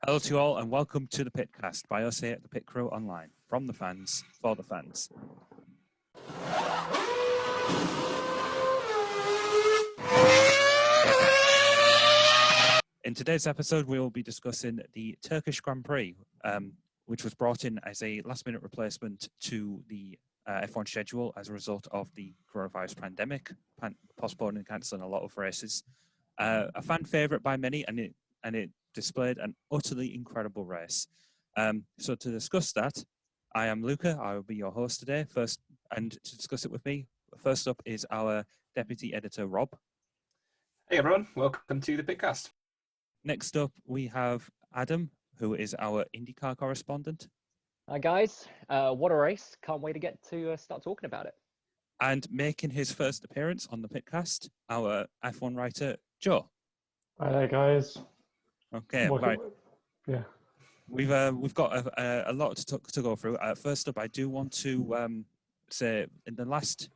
Hello to you all and welcome to the Pitcast by us here at the Pit Crew Online, from the fans, for the fans. In today's episode, we will be discussing the Turkish Grand Prix, which was brought in as a last-minute replacement to the F1 schedule as a result of the coronavirus pandemic, postponing and cancelling a lot of races. A fan favourite by many, and it displayed an utterly incredible race. So to discuss that, I am Luca. I will be your host today. And to discuss it with me, first up is our deputy editor, Rob. Hey everyone, welcome to the Pitcast. Next up, we have Adam, who is our IndyCar correspondent. Hi guys, what a race. Can't wait to get to start talking about it. And making his first appearance on the Pitcast, our F1 writer, Joe. Hi there, guys. Okay, right. Yeah. We've got a lot to go through. First up, I do want to say in the last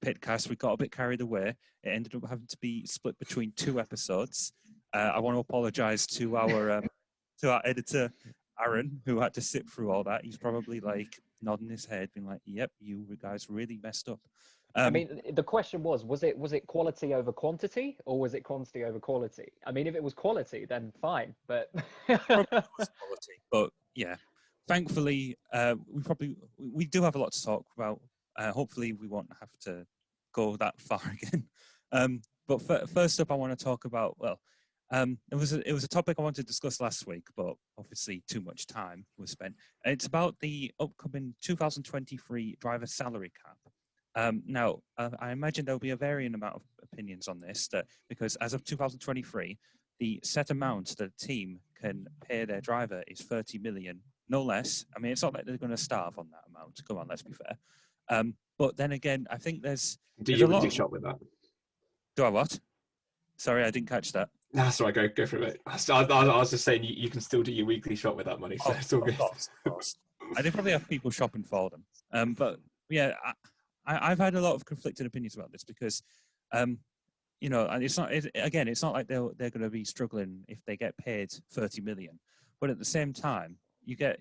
Pitcast, we got a bit carried away. It ended up having to be split between two episodes. I want to apologise to our editor, Aaron, who had to sit through all that. He's probably like nodding his head, being like, "Yep, you guys really messed up." I mean, the question was it quality over quantity, or was it quantity over quality? I mean, if it was quality, then fine, but quality. But yeah, thankfully, we do have a lot to talk about. Hopefully, we won't have to go that far again. But first up, I want to talk about it was a topic I wanted to discuss last week, but obviously too much time was spent. It's about the upcoming 2023 driver salary cap. Now, I imagine there'll be a varying amount of opinions on this, because as of 2023, the set amount that a team can pay their driver is 30 million, no less. I mean, it's not like they're going to starve on that amount. Come on, let's be fair. But then again, I think there's Do a lot. Shot with that? Do I what? Sorry, I didn't catch that. That's all right, go for it. I was just saying you can still do your weekly shot with that money, so it's all good. Of course. I do probably have people shopping for them. But yeah, I've had a lot of conflicting opinions about this because, and it's not like they're going to be struggling if they get paid 30 million. But at the same time, you get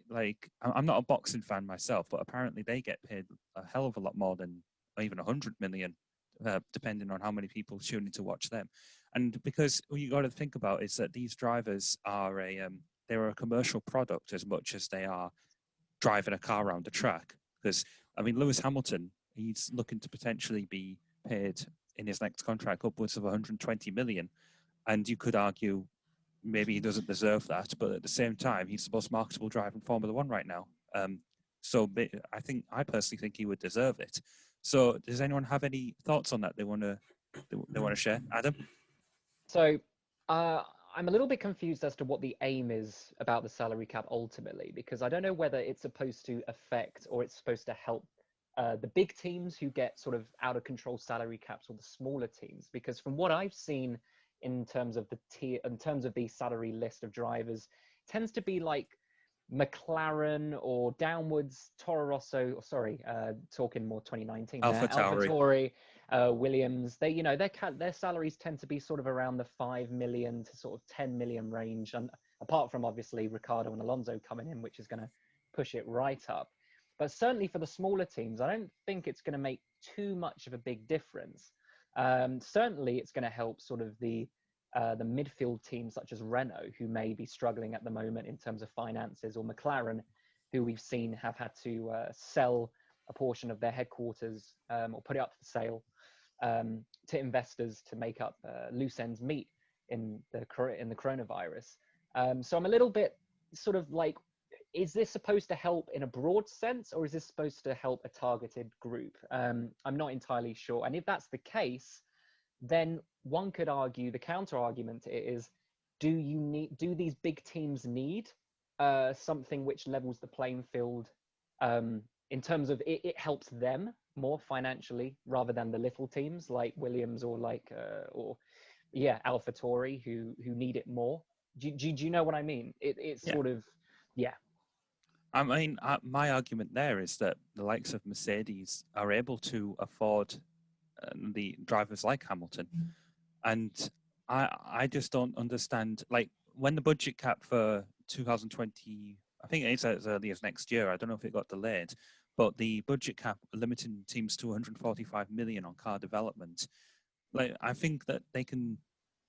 I'm not a boxing fan myself, but apparently they get paid a hell of a lot more than even 100 million, depending on how many people tune in to watch them. And because what you got to think about is that these drivers are they're a commercial product as much as they are driving a car around the track. Because I mean, Lewis Hamilton, he's looking to potentially be paid in his next contract upwards of 120 million. And you could argue maybe he doesn't deserve that, but at the same time, he's the most marketable driver in Formula One right now. So I personally think he would deserve it. So does anyone have any thoughts on that they want to share? Adam? So I'm a little bit confused as to what the aim is about the salary cap ultimately, because I don't know whether it's supposed to affect or it's supposed to help the big teams who get sort of out of control salary caps or the smaller teams. Because from what I've seen in terms of the salary list of drivers, tends to be like McLaren or downwards Toro Rosso, talking more 2019, AlphaTauri, Williams. Their salaries tend to be sort of around the 5 million to sort of 10 million range, and apart from obviously Ricciardo and Alonso coming in, which is going to push it right up. But certainly for the smaller teams, I don't think it's going to make too much of a big difference. Certainly it's going to help sort of the midfield teams such as Renault, who may be struggling at the moment in terms of finances, or McLaren, who we've seen have had to sell a portion of their headquarters or put it up for sale to investors to make up loose ends meet in the coronavirus. So I'm a little bit sort of like, is this supposed to help in a broad sense, or is this supposed to help a targeted group? I'm not entirely sure. And if that's the case, then one could argue the counter argument to it is, do these big teams need something which levels the playing field in terms of it helps them more financially rather than the little teams like Williams or AlphaTauri who need it more? Do you know what I mean? It's sort of, yeah. I mean, my argument there is that the likes of Mercedes are able to afford the drivers like Hamilton. And I just don't understand, like, when the budget cap for 2020, I think it's as early as next year. I don't know if it got delayed, but the budget cap limiting teams to 145 million on car development. Like, I think that they can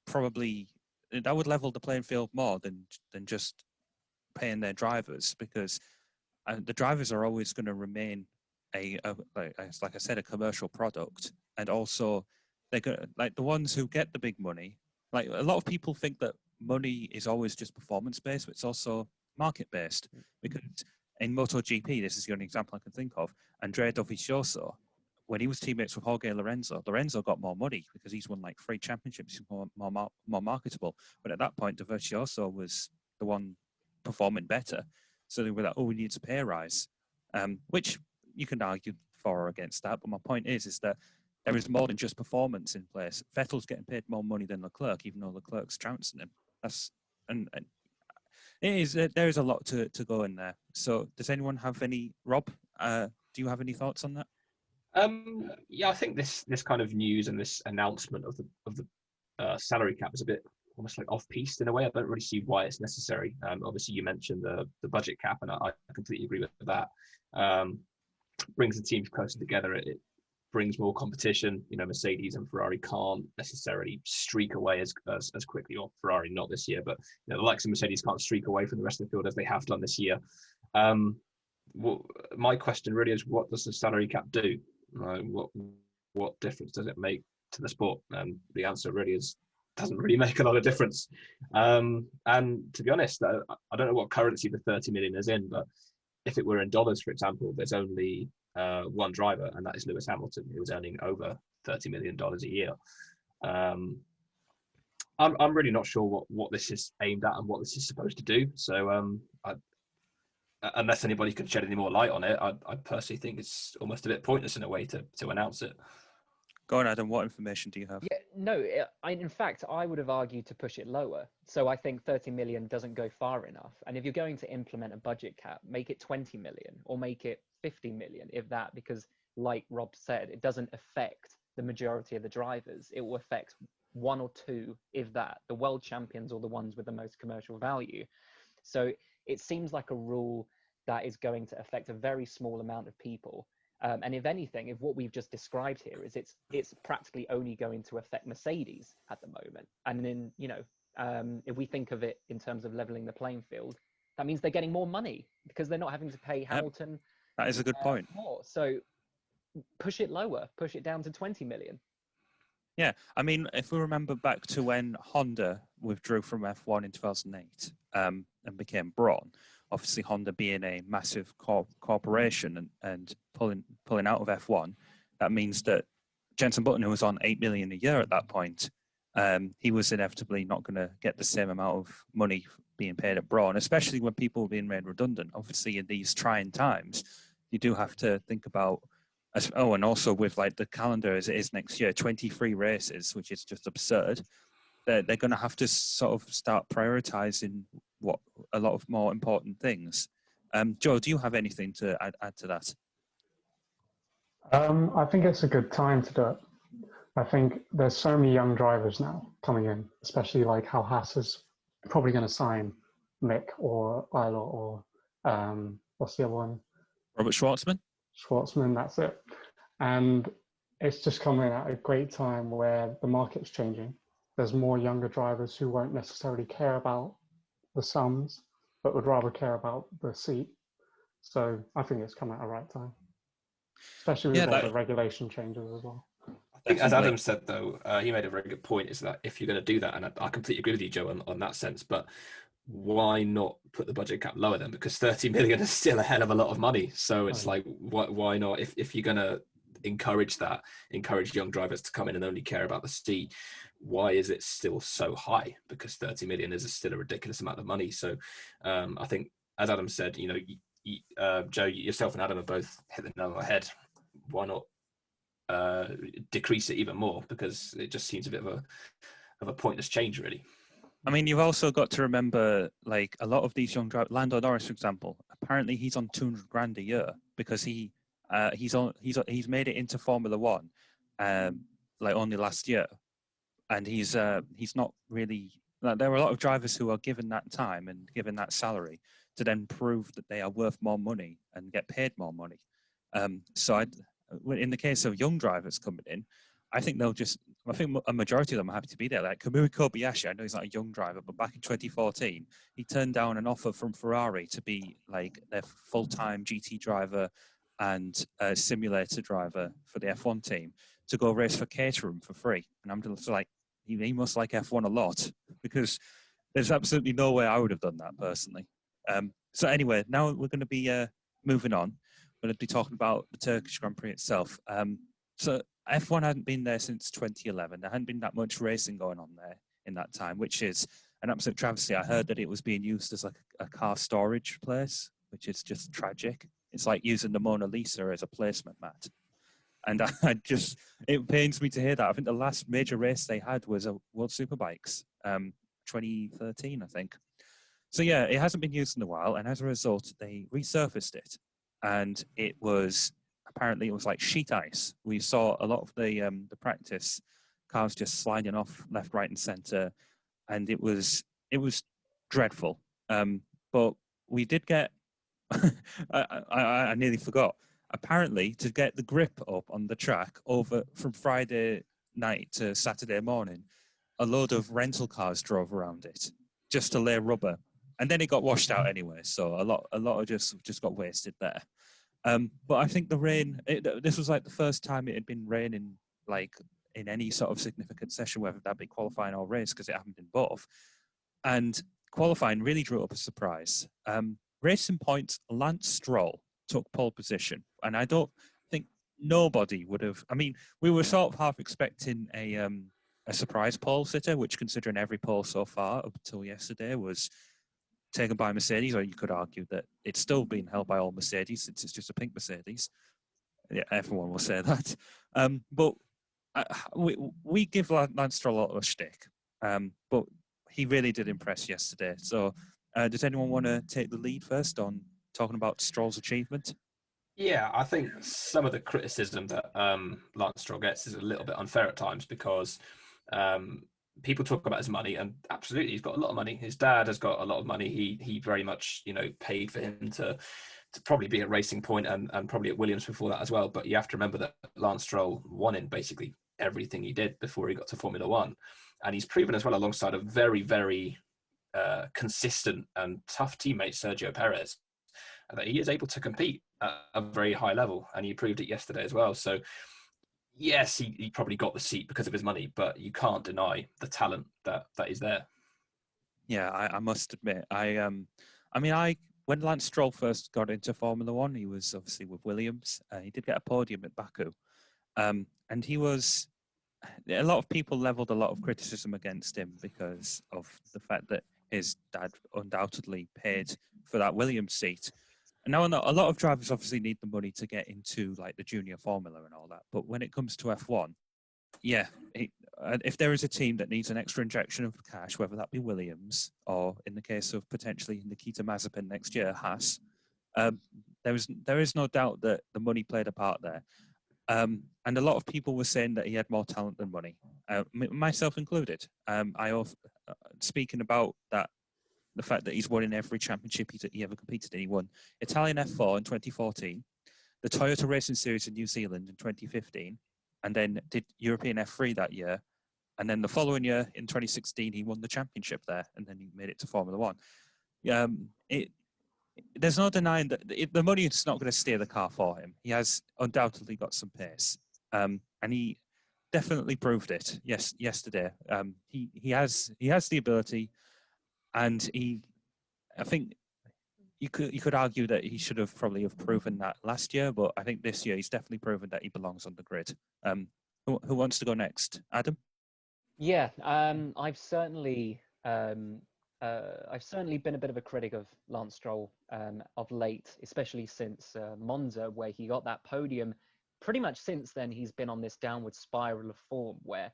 probably, that would level the playing field more than just paying their drivers, because the drivers are always going to remain like I said, a commercial product, and also they're going, like, the ones who get the big money. Like, a lot of people think that money is always just performance based, but it's also market based, because in MotoGP, this is the only example I can think of, Andrea Dovizioso, when he was teammates with Jorge Lorenzo got more money because he's won like 3 championships, he's more marketable. But at that point, Dovizioso was the one performing better. So they were like, oh, we need a pay rise, which you can argue for or against that. But my point is that there is more than just performance in place. Vettel's getting paid more money than Leclerc, even though Leclerc's trouncing him. And it is, there is a lot to go in there. So does anyone have any, Rob, do you have any thoughts on that? Yeah, I think this kind of news and this announcement of the salary cap is a bit almost like off-piste in a way. I don't really see why it's necessary. Obviously, you mentioned the budget cap, and I completely agree with that. Brings the teams closer together. It brings more competition. You know, Mercedes and Ferrari can't necessarily streak away as quickly, or Ferrari not this year, but you know, the likes of Mercedes can't streak away from the rest of the field as they have done this year. My question really is, what does the salary cap do? What difference does it make to the sport? And the answer really is, doesn't really make a lot of difference. And to be honest, I don't know what currency the 30 million is in, but if it were in dollars, for example, there's only one driver, and that is Lewis Hamilton, who was earning over $30 million a year. I'm really not sure what this is aimed at and what this is supposed to do. So unless anybody can shed any more light on it, I personally think it's almost a bit pointless in a way to announce it. Go on, Adam. What information do you have? Yeah, no, in fact, I would have argued to push it lower. So I think 30 million doesn't go far enough. And if you're going to implement a budget cap, make it 20 million or make it 50 million, if that, because like Rob said, it doesn't affect the majority of the drivers. It will affect 1 or 2, if that, the world champions or the ones with the most commercial value. So it seems like a rule that is going to affect a very small amount of people. And if anything, if what we've just described here is it's practically only going to affect Mercedes at the moment. And then, you know, if we think of it in terms of leveling the playing field, that means they're getting more money because they're not having to pay Hamilton. That is a good point. More. So push it lower, push it down to 20 million. Yeah, I mean, if we remember back to when Honda withdrew from F1 in 2008 and became Braun, obviously Honda being a massive corporation and pulling out of F1, that means that Jenson Button, who was on 8 million a year at that point, he was inevitably not going to get the same amount of money being paid at Braun, especially when people were being made redundant. Obviously, in these trying times, you do have to think about. Oh, and also with like the calendar as it is next year, 23 races, which is just absurd. They're going to have to sort of start prioritizing what a lot of more important things. Joe, do you have anything to add to that? I think it's a good time to do it. I think there's so many young drivers now coming in, especially like how Haas is probably going to sign Mick or Isla or what's the other one? Robert Schwartzman? Schwartzman, that's it. And it's just coming at a great time where the market's changing. There's more younger drivers who won't necessarily care about the sums, but would rather care about the seat. So I think it's come at a right time, especially with all the regulation changes as well. I think, as Adam said, though, he made a very good point, is that if you're going to do that, and I completely agree with you, Joe, on that sense, but why not put the budget cap lower then? Because 30 million is still a hell of a lot of money. So it's like, why not? If you're going to encourage young drivers to come in and only care about the seat, why is it still so high? Because 30 million is still a ridiculous amount of money. So I think, as Adam said, you know, Joe, yourself and Adam have both hit the nail on the head. Why not decrease it even more? Because it just seems a bit of a pointless change, really. I mean, you've also got to remember, like, a lot of these young drivers, Lando Norris, for example, apparently he's on 200 grand a year because he's made it into Formula One, like only last year, and he's not really Like, there are a lot of drivers who are given that time and given that salary to then prove that they are worth more money and get paid more money. In the case of young drivers coming in, I think I think a majority of them are happy to be there. Like Kamui Kobayashi, I know he's not a young driver, but back in 2014, he turned down an offer from Ferrari to be like their full-time GT driver and a simulator driver for the F1 team to go race for Caterham for free. And I'm just like, he must like F1 a lot, because there's absolutely no way I would have done that personally. So anyway, now we're going to be moving on. We're going to be talking about the Turkish Grand Prix itself. So F1 hadn't been there since 2011. There hadn't been that much racing going on there in that time, which is an absolute travesty. I heard that it was being used as like a car storage place, which is just tragic. It's like using the Mona Lisa as a placement mat. And it pains me to hear that. I think the last major race they had was a World Superbikes, 2013, I think. So yeah, it hasn't been used in a while, and as a result, they resurfaced it. And apparently it was like sheet ice. We saw a lot of the practice cars just sliding off left, right, and center, and it was dreadful. But we did get. I nearly forgot. Apparently, to get the grip up on the track over from Friday night to Saturday morning, a load of rental cars drove around it just to lay rubber, and then it got washed out anyway. So a lot of just got wasted there. But I think the rain. This was like the first time it had been raining like in any sort of significant session, whether that be qualifying or race, because it happened in both. And qualifying really drew up a surprise. Racing points, Lance Stroll took pole position, and I don't think nobody would have. I mean, we were sort of half expecting a surprise pole sitter, which, considering every pole so far up until yesterday was taken by Mercedes, or you could argue that it's still being held by all Mercedes since it's just a pink Mercedes. Yeah, everyone will say that. But we give Lance Stroll a lot of a shtick, but he really did impress yesterday. So does anyone want to take the lead first on talking about Stroll's achievement? Yeah, I think some of the criticism that Lance Stroll gets is a little bit unfair at times, because people talk about his money, and absolutely he's got a lot of money. His dad has got a lot of money. He very much, paid for him to probably be at Racing Point and probably at Williams before that as well. But you have to remember that Lance Stroll won in basically everything he did before he got to Formula One. And he's proven as well, alongside a very, very consistent and tough teammate, Sergio Perez, that he is able to compete at a very high level. And he proved it yesterday as well. So yes, he probably got the seat because of his money, but you can't deny the talent that is there. Yeah, I must admit, when Lance Stroll first got into Formula One, he was obviously with Williams. He did get a podium at Baku, and he was. A lot of people leveled a lot of criticism against him because of the fact that his dad undoubtedly paid for that Williams seat. And now a lot of drivers obviously need the money to get into like the junior formula and all that. But when it comes to F1, yeah, if there is a team that needs an extra injection of cash, whether that be Williams or, in the case of potentially Nikita Mazepin next year, Haas, there is no doubt that the money played a part there. And a lot of people were saying that he had more talent than money, myself included. Speaking about that, the fact that he's won in every championship he ever competed in. He won Italian F4 in 2014, the Toyota Racing Series in New Zealand in 2015, and then did European F3 that year. And then the following year, in 2016, he won the championship there, and then he made it to Formula One. There's no denying that the money is not going to steer the car for him. He has undoubtedly got some pace, and he definitely proved it. Yes, yesterday. He has the ability, and I think you could argue that he should have probably have proven that last year, but I think this year he's definitely proven that he belongs on the grid. Who wants to go next? Adam? Yeah, I've certainly been a bit of a critic of Lance Stroll of late, especially since Monza, where he got that podium. Pretty much since then, he's been on this downward spiral of form where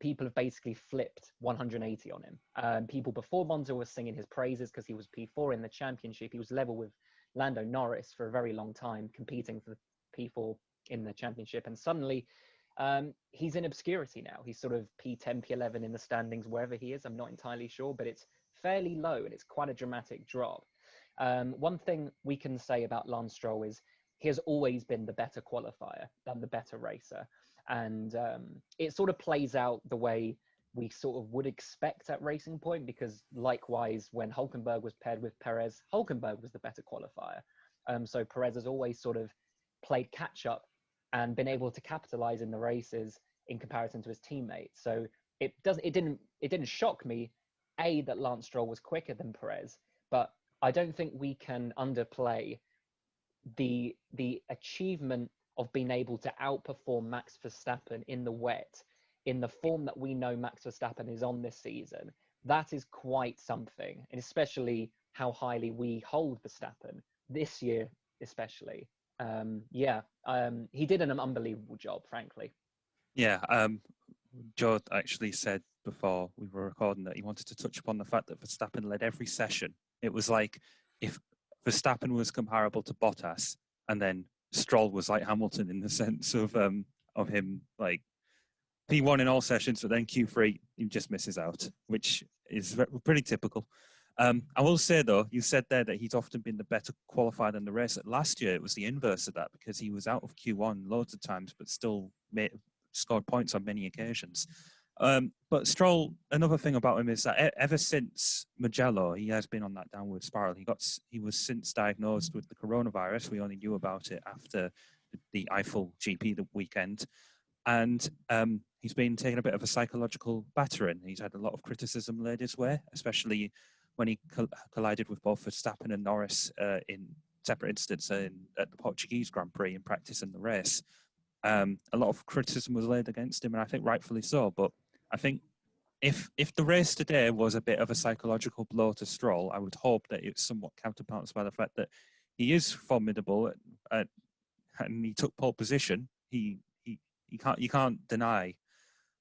people have basically flipped 180 on him. People before Monza were singing his praises because he was P4 in the championship. He was level with Lando Norris for a very long time, competing for P4 in the championship. And suddenly, He's in obscurity now. He's sort of P10, P11 in the standings, wherever he is. I'm not entirely sure, but it's fairly low and it's quite a dramatic drop. One thing we can say about Lance Stroll is he has always been the better qualifier than the better racer. And it sort of plays out the way we sort of would expect at Racing Point, because likewise, when Hulkenberg was paired with Perez, Hulkenberg was the better qualifier. So Perez has always sort of played catch up and been able to capitalize in the races in comparison to his teammates. So it didn't shock me, that Lance Stroll was quicker than Perez, but I don't think we can underplay the achievement of being able to outperform Max Verstappen in the wet, in the form that we know Max Verstappen is on this season. That is quite something, and especially how highly we hold Verstappen this year, especially. He did an unbelievable job, frankly. Yeah, Joe actually said before we were recording that he wanted to touch upon the fact that Verstappen led every session. It was like if Verstappen was comparable to Bottas, and then Stroll was like Hamilton in the sense of him like P1 in all sessions, but then Q3 he just misses out, which is pretty typical. I will say though, you said there that he's often been the better qualifier than the racer. Last year it was the inverse of that, because he was out of Q1 loads of times, but still scored points on many occasions. But Stroll, another thing about him is that ever since Mugello, he has been on that downward spiral. He was since diagnosed with the coronavirus. We only knew about it after the Eiffel GP the weekend. And he's been taking a bit of a psychological battering. He's had a lot of criticism laid his way, especially when he collided with both Verstappen and Norris in separate incidents at the Portuguese Grand Prix in practice in the race. A lot of criticism was laid against him, and I think rightfully so. But I think if the race today was a bit of a psychological blow to Stroll, I would hope that it's somewhat counterbalanced by the fact that he is formidable and he took pole position. You can't deny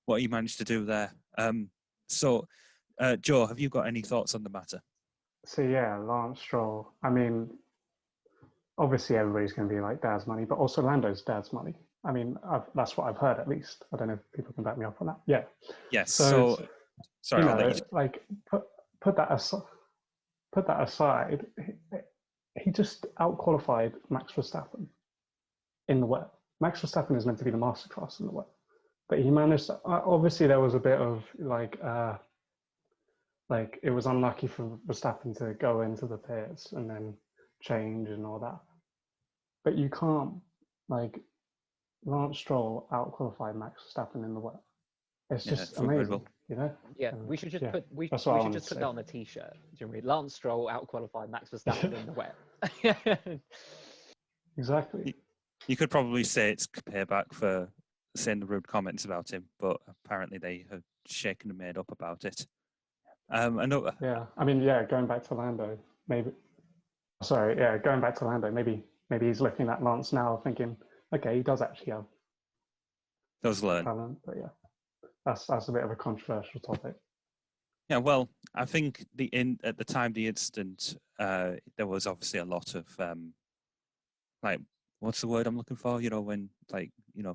what he managed to do there. Joe, have you got any thoughts on the matter? So yeah, Lance Stroll. I mean, obviously everybody's going to be like dad's money, but also Lando's dad's money. I mean, that's what I've heard, at least. I don't know if people can back me up on that. Yeah. Yes. So sorry, you I'll know, let you... like put that aside. He just outqualified Max Verstappen in the wet. Max Verstappen is meant to be the masterclass in the wet, but he managed to, obviously there was a bit of like it was unlucky for Verstappen to go into the pits and then change and all that. But you can't, like, Lance Stroll outqualified Max Verstappen in the wet. It's just amazing, you know. Yeah, we should just put that on a t-shirt. Do you know what I mean? Lance Stroll outqualified Max Verstappen in the wet. Exactly. You could probably say it's payback for saying the rude comments about him, but apparently they have shaken and made up about it. Yeah, I mean, going back to Lando, maybe he's looking at Lance now thinking, okay, he does actually have learn talent, but yeah, that's a bit of a controversial topic. Yeah, well, I think at the time the incident, there was obviously a lot of like, what's the word I'm looking for? You know, when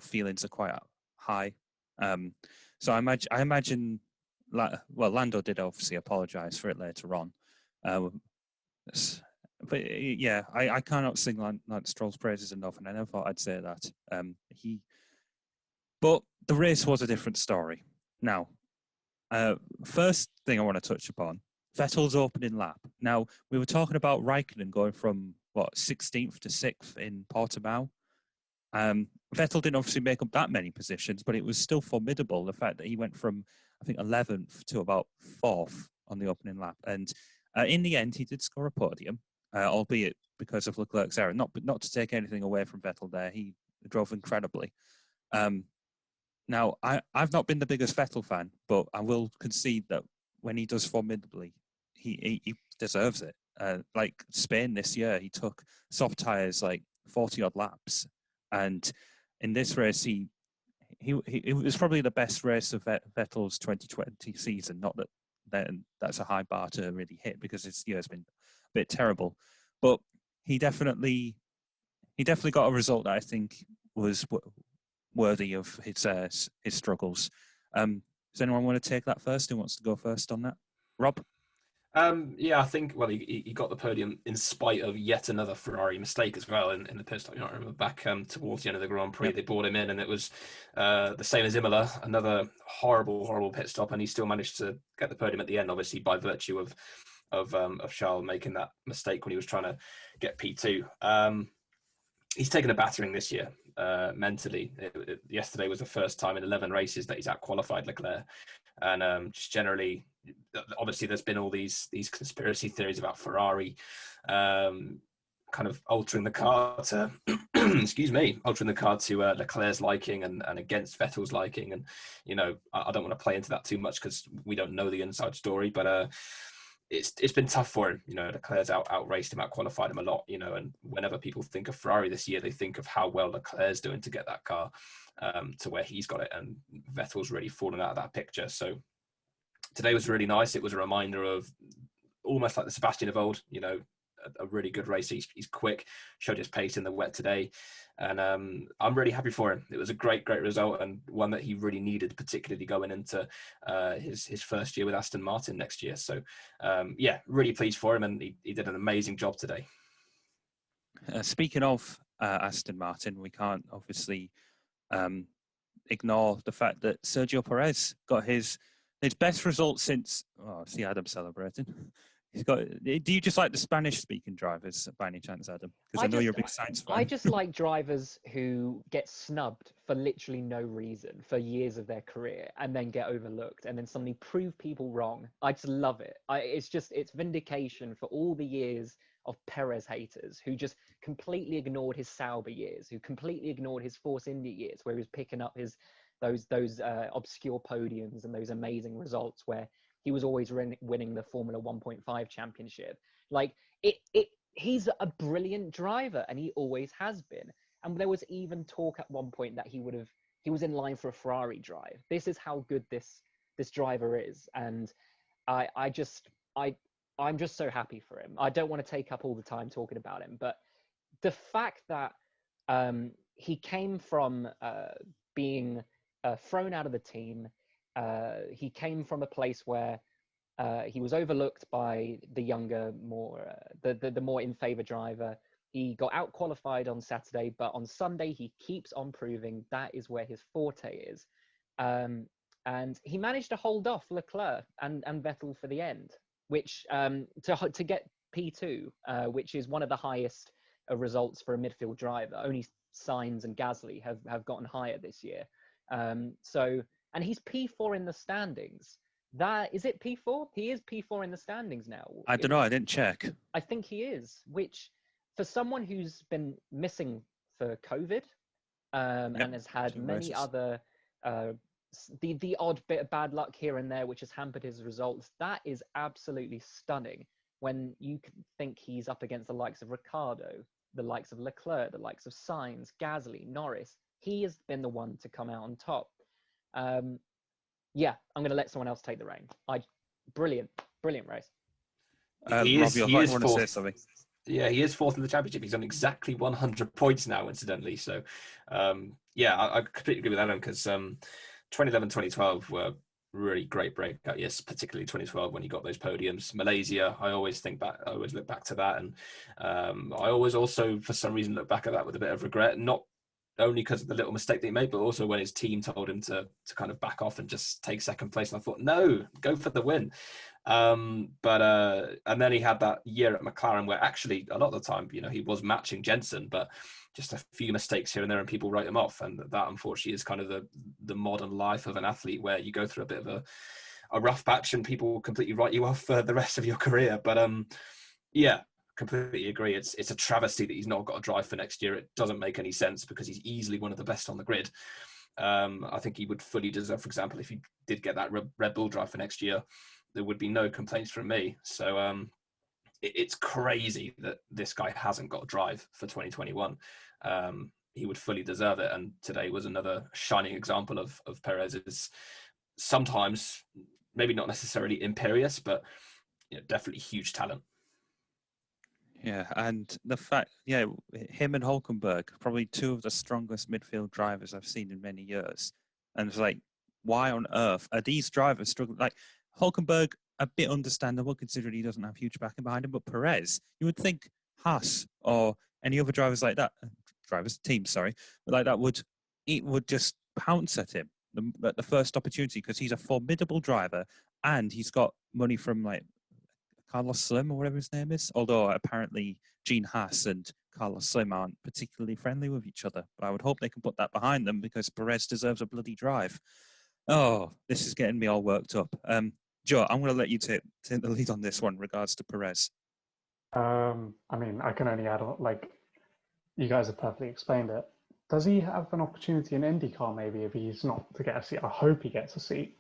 feelings are quite high. So I imagine. Lando did obviously apologise for it later on, but yeah, I cannot sing Lance Stroll's praises enough, and I never thought I'd say that. But the race was a different story. Now, first thing I want to touch upon, Vettel's opening lap. Now, we were talking about Raikkonen going from 16th to 6th in Portimao. Vettel didn't obviously make up that many positions, but it was still formidable. The fact that he went from, I think, 11th to about 4th on the opening lap. And in the end, he did score a podium, albeit because of Leclerc's error. Not to take anything away from Vettel there. He drove incredibly. Now, I've not been the biggest Vettel fan, but I will concede that when he does formidably, he deserves it. Like Spain this year, he took soft tyres like 40-odd laps. And in this race, it was probably the best race of Vettel's 2020 season. Not that that's a high bar to really hit, because this year has been a bit terrible. But he definitely got a result that I think was worthy of his struggles. Does anyone want to take that first? Who wants to go first on that? Rob? Yeah, I think, well, he got the podium in spite of yet another Ferrari mistake as well in the pit stop. You know, I remember back towards the end of the Grand Prix, they brought him in, and it was the same as Imola, another horrible pit stop, and he still managed to get the podium at the end, obviously by virtue of Charles making that mistake when he was trying to get P2. He's taken a battering this year mentally. Yesterday was the first time in 11 races that he's out-qualified Leclerc, and just generally, obviously there's been all these conspiracy theories about Ferrari kind of altering the car to altering the car to Leclerc's liking and against Vettel's liking. And you know, I don't want to play into that too much because we don't know the inside story, but it's been tough for him. You know, Leclerc's outraced him, out-qualified him a lot, you know, and whenever people think of Ferrari this year, they think of how well Leclerc's doing to get that car to where he's got it, and Vettel's really fallen out of that picture. So today was really nice. It was a reminder of almost like the Sebastian of old, you know, a really good race. He's quick, showed his pace in the wet today, and I'm really happy for him. It was a great result, and one that he really needed, particularly going into his first year with Aston Martin next year. So yeah, really pleased for him, and he did an amazing job today. Speaking of Aston Martin, we can't obviously ignore the fact that Sergio Perez got his best result since. Oh, I see Adam celebrating. He's got. Do you just like the Spanish-speaking drivers by any chance, Adam? Because I know you're a big Sainz fan. I just like drivers who get snubbed for literally no reason for years of their career and then get overlooked and then suddenly prove people wrong. I just love it. It's vindication for all the years of Perez haters who just completely ignored his Sauber years, who completely ignored his Force India years, where he was picking up those obscure podiums and those amazing results where he was always winning the Formula 1.5 championship. Like he's a brilliant driver, and he always has been. And there was even talk at one point that he was in line for a Ferrari drive. This is how good this driver is, and I'm just so happy for him. I don't want to take up all the time talking about him, but the fact that he came from being thrown out of the team. He came from a place where he was overlooked by the younger, the more in favour driver. He got out qualified on Saturday, but on Sunday he keeps on proving that is where his forte is. And he managed to hold off Leclerc and Vettel for the end, which to get P2, which is one of the highest results for a midfield driver. Only Sainz and Gasly have gotten higher this year. And he's P4 in the standings. Is it P4? He is P4 in the standings now. I don't know. I didn't check. I think he is, which for someone who's been missing for COVID and has had many other, the odd bit of bad luck here and there, which has hampered his results, that is absolutely stunning when you think he's up against the likes of Ricciardo, the likes of Leclerc, the likes of Sainz, Gasly, Norris. He has been the one to come out on top. Yeah, I'm going to let someone else take the reign. Brilliant race. He is fourth. Something. Yeah, he is fourth in the championship. He's on exactly 100 points now, incidentally. So, yeah, I completely agree with Adam because 2011, 2012 were really great breakout years, particularly 2012 when he got those podiums. Malaysia, I always look back to that, and I always also, for some reason, look back at that with a bit of regret. Not only because of the little mistake that he made, but also when his team told him to kind of back off and just take second place. And I thought, no, go for the win. And then he had that year at McLaren where actually a lot of the time, you know, he was matching Jensen, but just a few mistakes here and there and people write him off. And that unfortunately is kind of the modern life of an athlete where you go through a bit of a rough patch and people completely write you off for the rest of your career. But yeah, completely agree. It's a travesty that he's not got a drive for next year. It doesn't make any sense because he's easily one of the best on the grid. I think he would fully deserve, for example, if he did get that Red Bull drive for next year, there would be no complaints from me. So it's crazy that this guy hasn't got a drive for 2021. He would fully deserve it. And today was another shining example of Perez's sometimes, maybe not necessarily imperious, but you know, definitely huge talent. Yeah, and the fact, him and Hulkenberg, probably two of the strongest midfield drivers I've seen in many years. And it's like, why on earth are these drivers struggling? Like Hulkenberg, a bit understandable considering he doesn't have huge backing behind him, but Perez, you would think Haas or any other drivers like that, teams, sorry, but like that would just pounce at him at the first opportunity because he's a formidable driver and he's got money from like Carlos Slim or whatever his name is. Although apparently Gene Haas and Carlos Slim aren't particularly friendly with each other. But I would hope they can put that behind them because Perez deserves a bloody drive. Oh, this is getting me all worked up. Joe, I'm going to let you take the lead on this one in regards to Perez. I mean, I can only add on, like, you guys have perfectly explained it. Does he have an opportunity in IndyCar maybe if he's not to get a seat? I hope he gets a seat.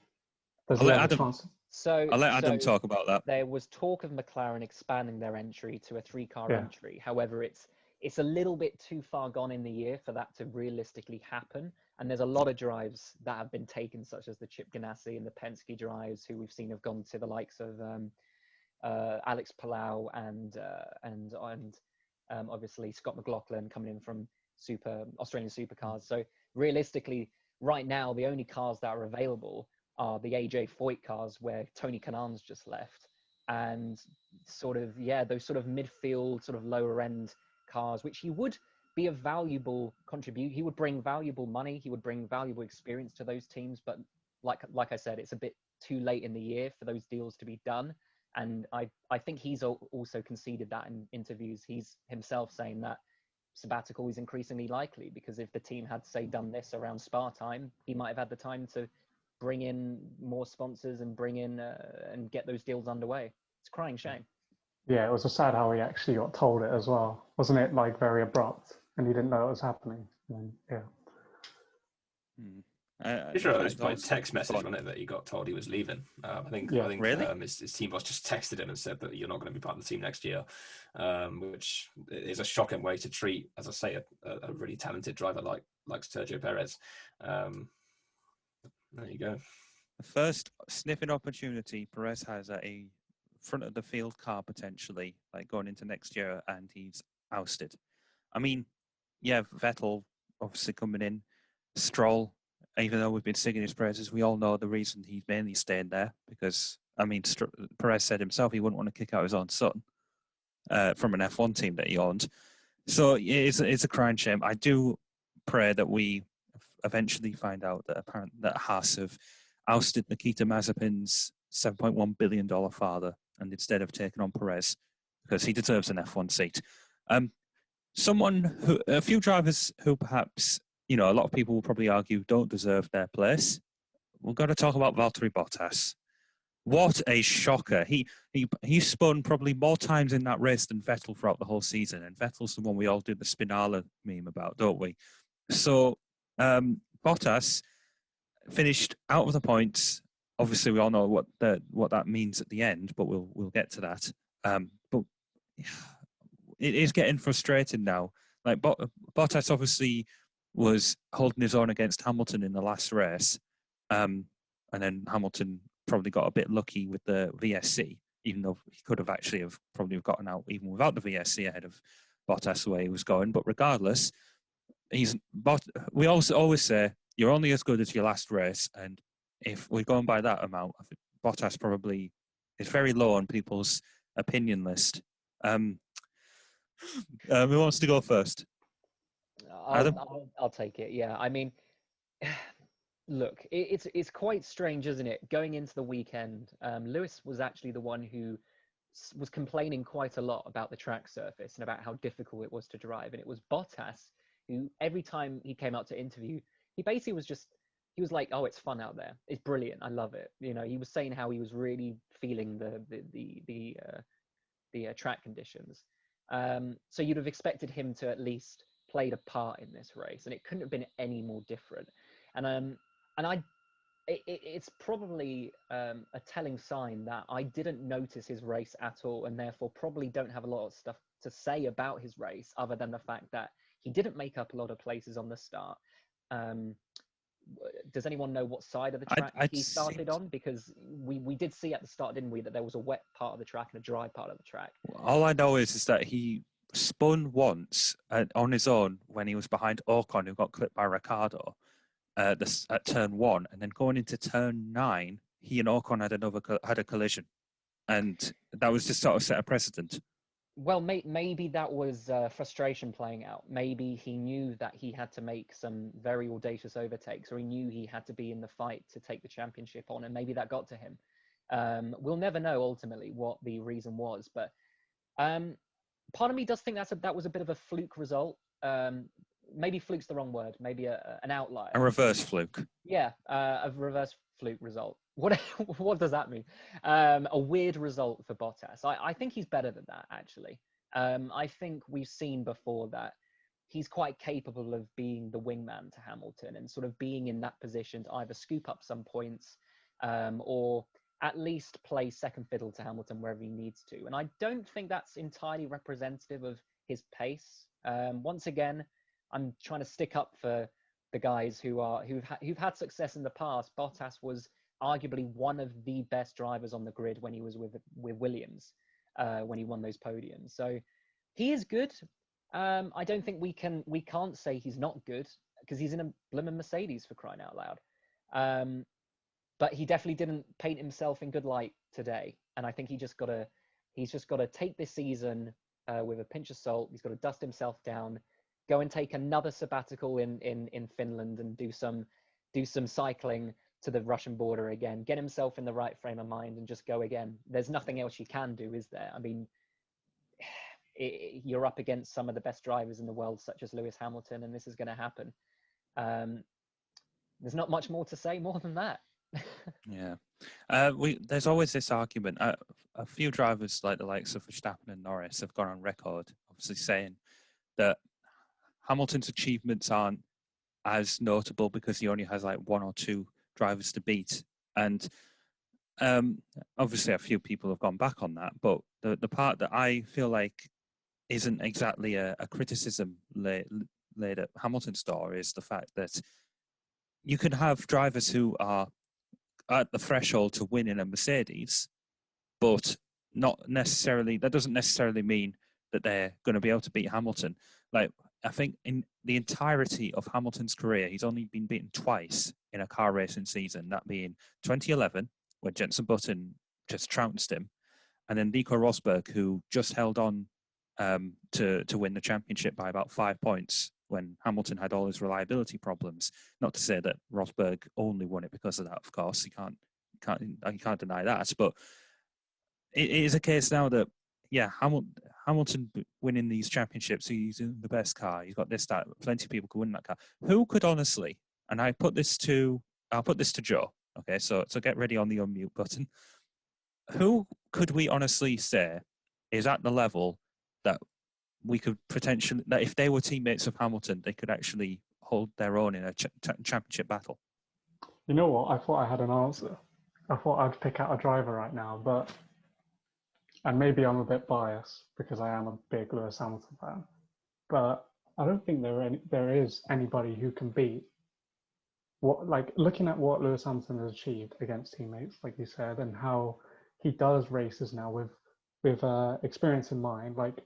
Does he have a chance? I'll let Adam talk about that. There was talk of McLaren expanding their entry to a 3-car entry. However, it's a little bit too far gone in the year for that to realistically happen. And there's a lot of drives that have been taken, such as the Chip Ganassi and the Penske drives, who we've seen have gone to the likes of Alex Palau and obviously Scott McLaughlin coming in from Australian supercars. So realistically, right now, the only cars that are available are the AJ Foyt cars where Tony Kanan's just left, and those sort of midfield, sort of lower end cars, which he would be a valuable contribute. He would bring valuable money. He would bring valuable experience to those teams. But like I said, it's a bit too late in the year for those deals to be done. And I think he's also conceded that in interviews. He's himself saying that sabbatical is increasingly likely because if the team had, say, done this around Spa time, he might have had the time to bring in more sponsors and bring in and get those deals underway. It's a crying shame. Yeah, it was sad how he actually got told it as well. Wasn't it like very abrupt and he didn't know it was happening? And, yeah. Sure, it was by text message, wasn't it, that he got told he was leaving? I think really? His team boss just texted him and said that you're not going to be part of the team next year, which is a shocking way to treat, as I say, a really talented driver like Sergio Perez. There you go. The first sniffing opportunity Perez has at a front of the field car potentially, like going into next year, and he's ousted. I mean, Vettel obviously coming in, Stroll, even though we've been singing his praises, we all know the reason he's mainly staying there because, I mean, Perez said himself he wouldn't want to kick out his own son from an F1 team that he owned. So it's a crying shame. I do pray that we eventually find out that Haas have ousted Nikita Mazepin's $7.1 billion father and instead have taken on Perez because he deserves an F1 seat. A few drivers who perhaps, a lot of people will probably argue don't deserve their place. We've got to talk about Valtteri Bottas. What a shocker. He spun probably more times in that race than Vettel throughout the whole season. And Vettel's the one we all do the Spinala meme about, don't we? So Bottas finished out of the points. Obviously, we all know what that means at the end, but we'll get to that. But it is getting frustrating now. Like Bottas obviously was holding his own against Hamilton in the last race, and then Hamilton probably got a bit lucky with the VSC, even though he could have actually probably gotten out even without the VSC ahead of Bottas the way he was going. But regardless, we also always say you're only as good as your last race, and if we're going by that amount, I think Bottas probably is very low on people's opinion list. Who wants to go first? Adam? I'll take it. Yeah, I mean, look, it's quite strange, isn't it? Going into the weekend, Lewis was actually the one who was complaining quite a lot about the track surface and about how difficult it was to drive, and it was Bottas who every time he came out to interview, he basically he was like, "Oh, it's fun out there. It's brilliant. I love it." He was saying how he was really feeling the track conditions. So you'd have expected him to at least played a part in this race, and it couldn't have been any more different. It's probably a telling sign that I didn't notice his race at all, and therefore probably don't have a lot of stuff to say about his race other than the fact that he didn't make up a lot of places on the start. Does anyone know what side of the I'd- track I'd he started seemed- on? Because we did see at the start, didn't we, that there was a wet part of the track and a dry part of the track. All I know is that he spun once on his own when he was behind Ocon, who got clipped by Ricciardo at turn 1, and then going into turn 9, he and Ocon had a collision, and that was just sort of set a precedent. Well, maybe that was frustration playing out. Maybe he knew that he had to make some very audacious overtakes, or he knew he had to be in the fight to take the championship on, and maybe that got to him. We'll never know ultimately what the reason was, but part of me does think that was a bit of a fluke result. Maybe fluke's the wrong word. Maybe an outlier. A reverse fluke. Yeah, a reverse fluke result. What does that mean? A weird result for Bottas. I think he's better than that, actually. I think we've seen before that he's quite capable of being the wingman to Hamilton and sort of being in that position to either scoop up some points or at least play second fiddle to Hamilton wherever he needs to. And I don't think that's entirely representative of his pace. Once again, I'm trying to stick up for the guys who've had success in the past. Bottas was arguably one of the best drivers on the grid when he was with Williams, when he won those podiums. So he is good. I don't think we can't say he's not good because he's in a blimmin' Mercedes, for crying out loud. But he definitely didn't paint himself in good light today. And I think he's just got to take this season with a pinch of salt. He's got to dust himself down, go and take another sabbatical in Finland and do some cycling to the Russian border again, get himself in the right frame of mind and just go again. There's nothing else you can do, is there? I mean, you're up against some of the best drivers in the world, such as Lewis Hamilton, and this is going to happen. There's not much more to say more than that. Yeah. There's always this argument. A few drivers, like the likes of Verstappen and Norris, have gone on record, obviously saying that Hamilton's achievements aren't as notable because he only has like one or two drivers to beat. And obviously a few people have gone back on that, but the part that I feel like isn't exactly a criticism laid at Hamilton's door is the fact that you can have drivers who are at the threshold to win in a Mercedes, but not necessarily, that doesn't necessarily mean that they're going to be able to beat Hamilton. Like, I think in the entirety of Hamilton's career, he's only been beaten twice in a car racing season, that being 2011, when Jenson Button just trounced him, and then Nico Rosberg, who just held on to win the championship by about 5 points when Hamilton had all his reliability problems. Not to say that Rosberg only won it because of that, of course. You can't deny that. But it is a case now that, yeah, Hamilton winning these championships, he's in the best car. He's got this, that. Plenty of people could win that car. Who could honestly, and I'll put this to Joe. Okay, so get ready on the unmute button. Who could we honestly say is at the level that we could potentially, that if they were teammates of Hamilton, they could actually hold their own in a championship battle? You know what? I thought I had an answer. I thought I'd pick out a driver right now, and maybe I'm a bit biased because I am a big Lewis Hamilton fan, but I don't think there is anybody who can beat looking at what Lewis Hamilton has achieved against teammates, like you said, and how he does races now with experience in mind, like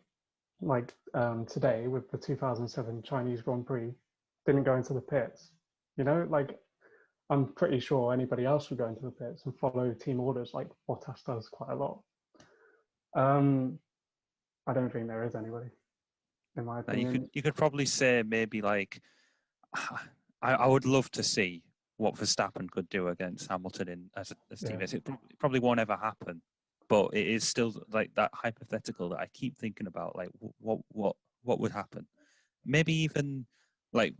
today with the 2007 Chinese Grand Prix, didn't go into the pits. You know, like, I'm pretty sure anybody else would go into the pits and follow team orders like Bottas does quite a lot. I don't think there is anybody, in my opinion. You could probably say maybe like, I would love to see what Verstappen could do against Hamilton as teammates. It probably won't ever happen, but it is still like that hypothetical that I keep thinking about. Like, what would happen? Maybe even like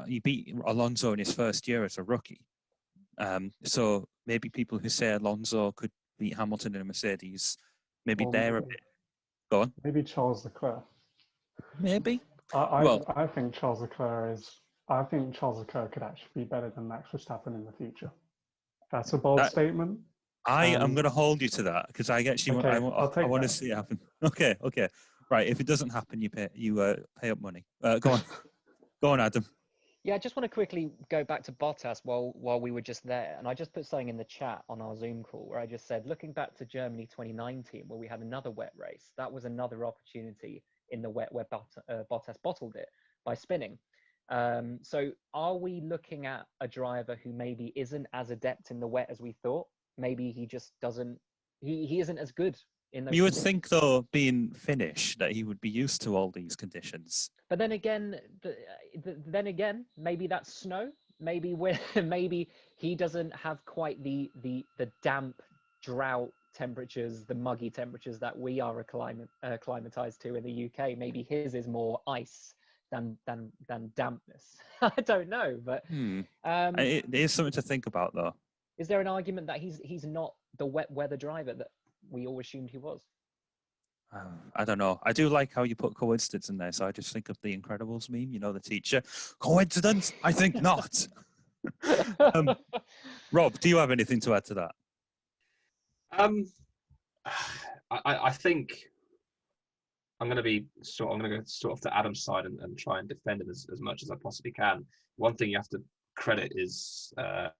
he beat Alonso in his first year as a rookie. So maybe people who say Alonso could beat Hamilton in a Mercedes, maybe they're a bit. Go on. Maybe Charles Leclerc. Maybe. I think Charles Leclerc could actually be better than Max Verstappen in the future. That's a bold statement. I am going to hold you to that because I actually okay, I want to see it happen. Okay. Right. If it doesn't happen, you pay up money. Go on. Go on, Adam. Yeah, I just want to quickly go back to Bottas while we were just there, and I just put something in the chat on our Zoom call where I just said, looking back to Germany 2019, where we had another wet race, that was another opportunity in the wet where Bottas bottled it by spinning. So are we looking at a driver who maybe isn't as adept in the wet as we thought? Maybe he just doesn't, he isn't as good in those You would conditions. think, though, being Finnish, that he would be used to all these conditions. But then again, maybe that's snow. Maybe maybe he doesn't have quite the damp drought temperatures, the muggy temperatures that we are acclimatized to in the UK. Maybe his is more ice than dampness. I don't know, but It is something to think about, though. is there an argument that he's not the wet weather driver that we all assumed he was? I don't know. I do like how you put coincidence in there, so I just think of the Incredibles meme. You know, the teacher. Coincidence? I think not. Rob, do you have anything to add to that? I think I'm going to go sort of to Adam's side and try and defend him as much as I possibly can. One thing you have to credit is the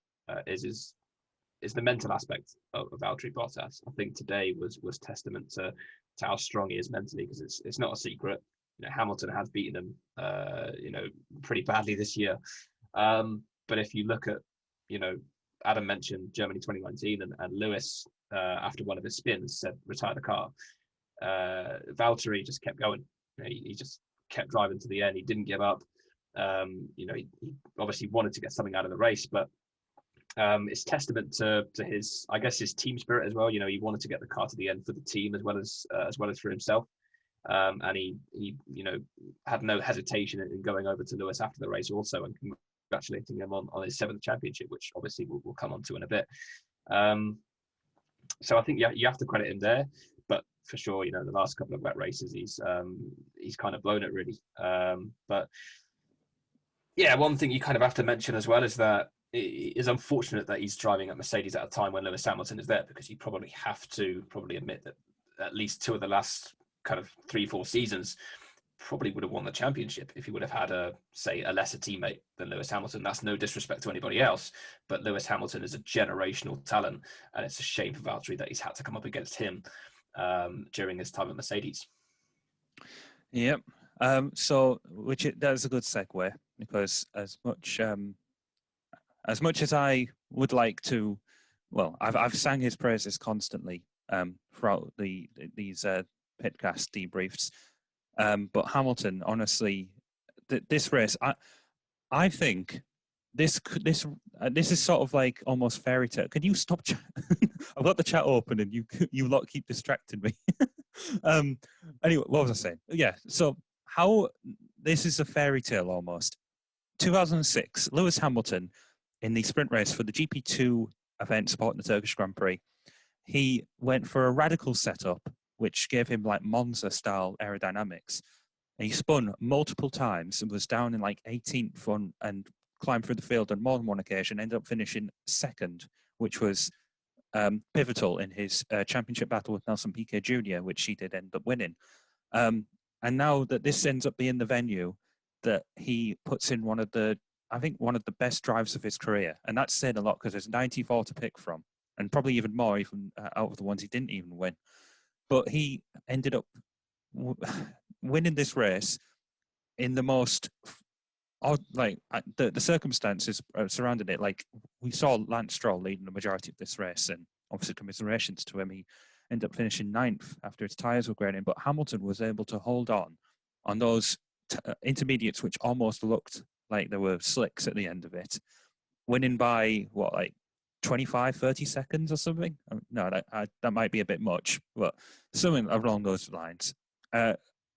mental aspect of Valtteri Bottas. I think today was testament to how strong he is mentally, because it's not a secret. You know, Hamilton has beaten him, pretty badly this year. But if you look at, Adam mentioned Germany 2019, and Lewis, after one of his spins, said retire the car. Valtteri just kept going. He just kept driving to the end. He didn't give up. He obviously wanted to get something out of the race, but it's testament to his, I guess, his team spirit as well. He wanted to get the car to the end for the team as well as for himself. And he had no hesitation in going over to Lewis after the race also and congratulating him on his 7th championship, which obviously we'll come on to in a bit. So I think you have to credit him there, but for sure, the last couple of wet races, he's kind of blown it really. But yeah, one thing you kind of have to mention as well is that it is unfortunate that he's driving at Mercedes at a time when Lewis Hamilton is there, because you probably have to admit that at least 2 of the last kind of 3-4 seasons probably would have won the championship if he would have had a lesser teammate than Lewis Hamilton. That's no disrespect to anybody else, but Lewis Hamilton is a generational talent, and it's a shame for Valtteri that he's had to come up against him during his time at Mercedes. Yep. So that's a good segue, because as much as I would like to, well, I've sang his praises constantly throughout these pitcast debriefs. But Hamilton, honestly, this race, I think this is sort of like almost fairy tale. Can you stop? I've got the chat open and you lot keep distracting me. Anyway, what was I saying? Yeah. So how this is a fairy tale almost. 2006, Lewis Hamilton in the sprint race for the GP2 event supporting the Turkish Grand Prix, he went for a radical setup, which gave him like Monza-style aerodynamics. And he spun multiple times and was down in like 18th and climbed through the field on more than one occasion, ended up finishing 2nd, which was pivotal in his championship battle with Nelson Piquet Jr., which he did end up winning. And now that this ends up being the venue that he puts in one of the best drives of his career. And that's saying a lot, because there's 94 to pick from, and probably even more even out of the ones he didn't even win. But he ended up winning this race in the most odd, like the circumstances surrounding it. Like we saw Lance Stroll leading the majority of this race, and obviously commiserations to him. He ended up finishing 9th after his tyres were graining. But Hamilton was able to hold on those intermediates, which almost looked like there were slicks at the end of it, winning by 25, 30 seconds or something. No, that might be a bit much, but something along those lines.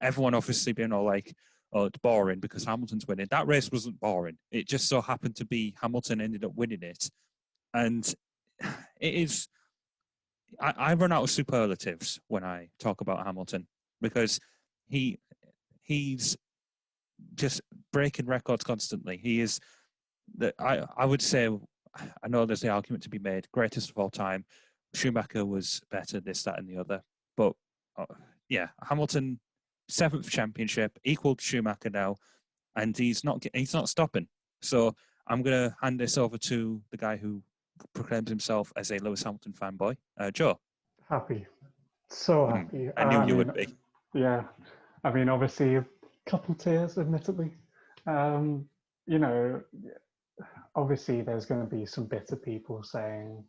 Everyone obviously being all like, oh, it's boring because Hamilton's winning. That race wasn't boring. It just so happened to be Hamilton ended up winning it. And it is, I run out of superlatives when I talk about Hamilton, because he's just breaking records constantly. He is, I would say, I know there's the argument to be made, greatest of all time. Schumacher was better, this, that, and the other. But yeah, Hamilton, 7th championship, equal to Schumacher now, and he's not stopping. So I'm going to hand this over to the guy who proclaims himself as a Lewis Hamilton fanboy, Joe. Happy. So happy. I knew you would be. Yeah. I mean, obviously, a couple tears, admittedly. You know, obviously, there's going to be some bitter people saying,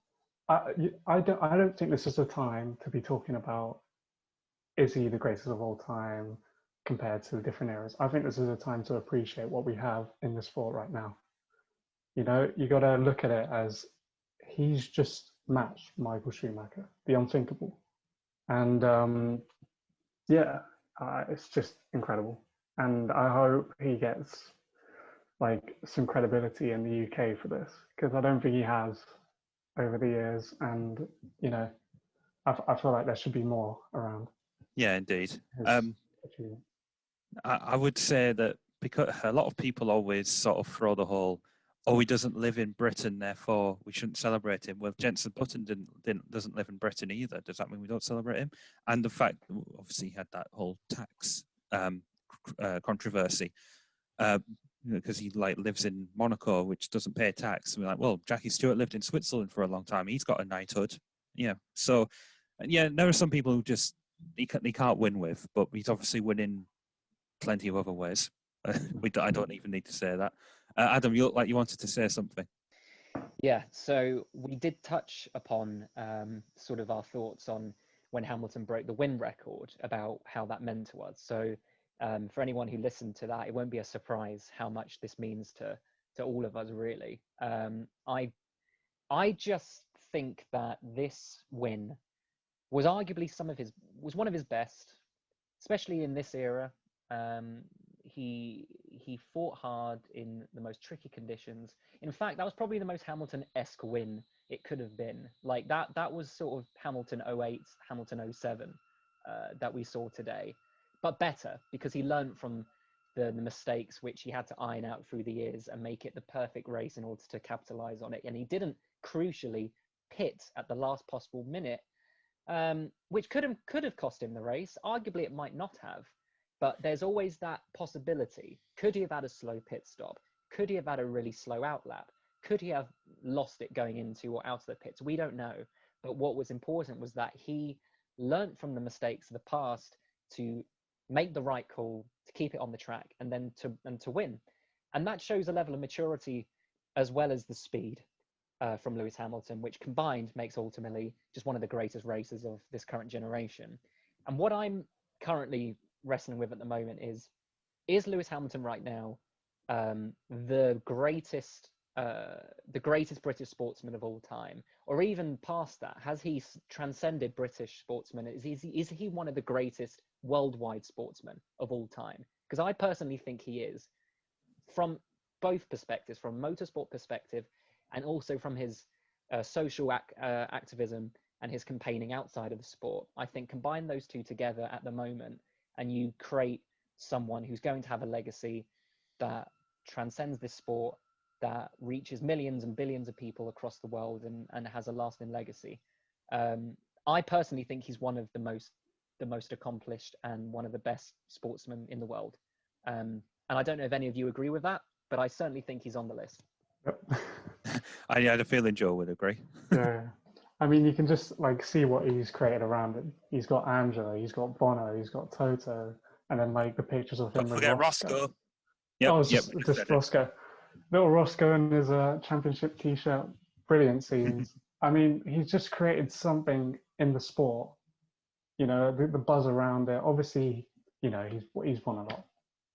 I don't think this is the time to be talking about, is he the greatest of all time compared to the different eras. I think this is a time to appreciate what we have in the sport right now. You know, you got to look at it as he's just matched Michael Schumacher, the unthinkable. And it's just incredible. And I hope he gets like some credibility in the UK for this, because I don't think he has over the years. And, you know, I feel like there should be more around. Yeah, indeed. Achievement. I would say that because a lot of people always sort of throw the whole, oh, he doesn't live in Britain, therefore we shouldn't celebrate him. Well, Jenson Button doesn't live in Britain either. Does that mean we don't celebrate him? And the fact, obviously, he had that whole tax controversy because he like lives in Monaco, which doesn't pay tax. And we're like, well, Jackie Stewart lived in Switzerland for a long time. He's got a knighthood. Yeah. So, yeah, there are some people who just he can't win with, but he's obviously winning plenty of other ways. I don't even need to say that. Adam, you look like you wanted to say something. Yeah, so we did touch upon sort of our thoughts on when Hamilton broke the win record, about how that meant to us. So for anyone who listened to that, it won't be a surprise how much this means to all of us, really. I just think that this win was arguably one of his best, especially in this era. He fought hard in the most tricky conditions. In fact, that was probably the most Hamilton-esque win it could have been. Like that was sort of Hamilton 08, Hamilton 07 that we saw today, but better, because he learned from the mistakes which he had to iron out through the years and make it the perfect race in order to capitalize on it. And he didn't crucially pit at the last possible minute, which could have cost him the race. Arguably, it might not have. But there's always that possibility. Could he have had a slow pit stop? Could he have had a really slow outlap? Could he have lost it going into or out of the pits? We don't know. But what was important was that he learnt from the mistakes of the past to make the right call, to keep it on the track, and then to win. And that shows a level of maturity as well as the speed from Lewis Hamilton, which combined makes ultimately just one of the greatest racers of this current generation. And what I'm currently wrestling with at the moment is Lewis Hamilton right now the greatest British sportsman of all time, or even past that? Has he transcended British sportsmen? Is he one of the greatest worldwide sportsmen of all time? Because I personally think he is, from both perspectives, from motorsport perspective and also from his social activism and his campaigning outside of the sport. I think combine those two together at the moment, and you create someone who's going to have a legacy that transcends this sport, that reaches millions and billions of people across the world, and has a lasting legacy. I personally think he's one of the most accomplished and one of the best sportsmen in the world. And I don't know if any of you agree with that, but I certainly think he's on the list. Yep. I had a feeling Joe would agree. Yeah. I mean, you can just like see what he's created around him. He's got Angela, he's got Bono, he's got Toto, and then like the pictures of him Don't with forget Roscoe. Yep, just Roscoe. Little Roscoe in his championship T-shirt. Brilliant scenes. I mean, he's just created something in the sport. You know, the buzz around it. Obviously, you know, he's won a lot.